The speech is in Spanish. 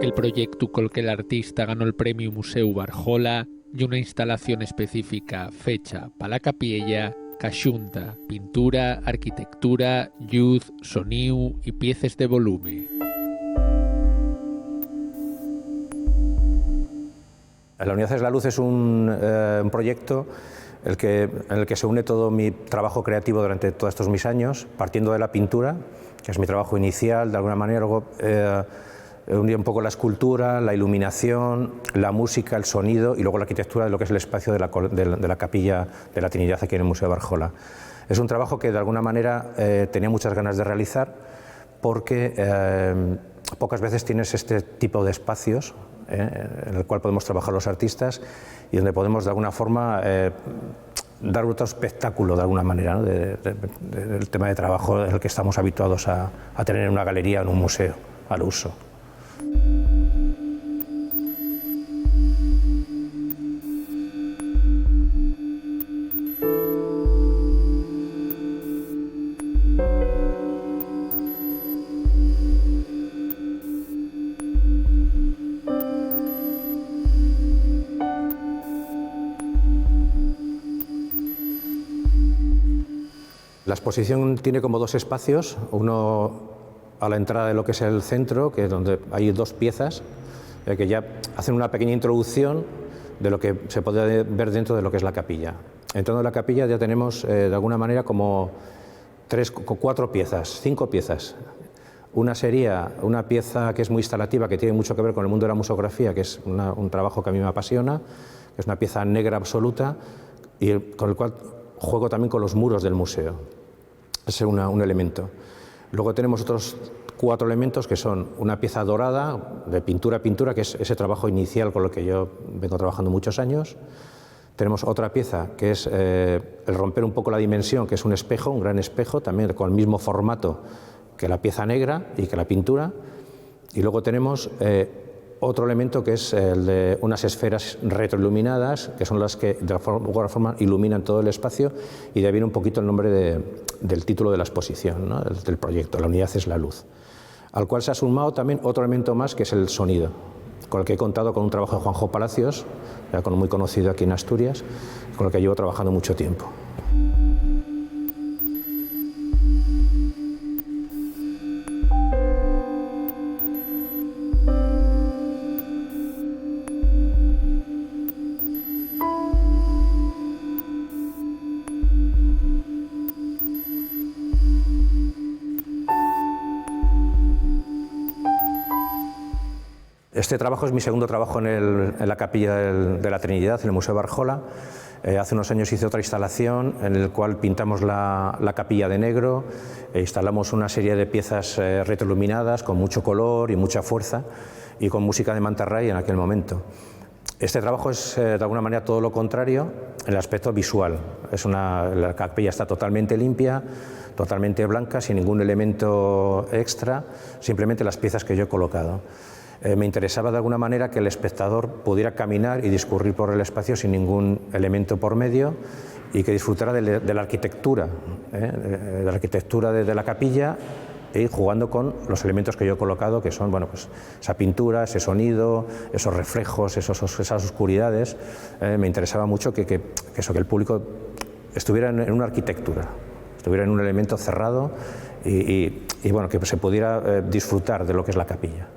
El proyecto col que l'artista ganó el premio Museu Barjola y una instalación específica fecha para la capilla que xunta pintura, arquitectura, luz, soniu y piezas de volumen. La Unidad es la Luz es un proyecto en el que se une todo mi trabajo creativo durante todos estos mis años, partiendo de la pintura, que es mi trabajo inicial, de alguna manera, luego uní un poco la escultura, la iluminación, la música, el sonido y luego la arquitectura de lo que es el espacio de la capilla de la Trinidad aquí en el Museo de Barjola. Es un trabajo que de alguna manera tenía muchas ganas de realizar porque pocas veces tienes este tipo de espacios en el cual podemos trabajar los artistas y donde podemos de alguna forma dar otro espectáculo de alguna manera, ¿no? del tema de trabajo en el que estamos habituados a tener en una galería o en un museo al uso. La exposición tiene como dos espacios, uno a la entrada de lo que es el centro, que es donde hay dos piezas que ya hacen una pequeña introducción de lo que se puede ver dentro de lo que es la capilla. En torno a la capilla ya tenemos de alguna manera como cuatro piezas, 5 piezas. Una sería una pieza que es muy instalativa, que tiene mucho que ver con el mundo de la museografía, que es un trabajo que a mí me apasiona, que es una pieza negra absoluta y con el cual juego también con los muros del museo. Ese es un elemento. Luego tenemos otros 4 elementos que son una pieza dorada de pintura a pintura, que es ese trabajo inicial con lo que yo vengo trabajando muchos años. Tenemos otra pieza que es el romper un poco la dimensión, que es un espejo, un gran espejo, también con el mismo formato que la pieza negra y que la pintura. Y luego tenemos otro elemento que es el de unas esferas retroiluminadas, que son las que de alguna forma iluminan todo el espacio, y de ahí viene un poquito el nombre del título de la exposición, ¿no? del proyecto, La Unidad es la Luz, al cual se ha sumado también otro elemento más, que es el sonido, con el que he contado con un trabajo de Juanjo Palacios, ya muy conocido aquí en Asturias, con el que llevo trabajando mucho tiempo. Este trabajo es mi segundo trabajo en la capilla de la Trinidad, en el Museo Barjola. Hace unos años hice otra instalación en la cual pintamos la capilla de negro, instalamos una serie de piezas retroiluminadas con mucho color y mucha fuerza y con música de mantarraya en aquel momento. Este trabajo es de alguna manera todo lo contrario en el aspecto visual. La capilla está totalmente limpia, totalmente blanca, sin ningún elemento extra, simplemente las piezas que yo he colocado. Me interesaba de alguna manera que el espectador pudiera caminar y discurrir por el espacio sin ningún elemento por medio y que disfrutara de la arquitectura, de la arquitectura de la capilla, e ir jugando con los elementos que yo he colocado, que son pues, esa pintura, ese sonido, esos reflejos, esas oscuridades. Me interesaba mucho que el público estuviera en una arquitectura, estuviera en un elemento cerrado y que se pudiera disfrutar de lo que es la capilla.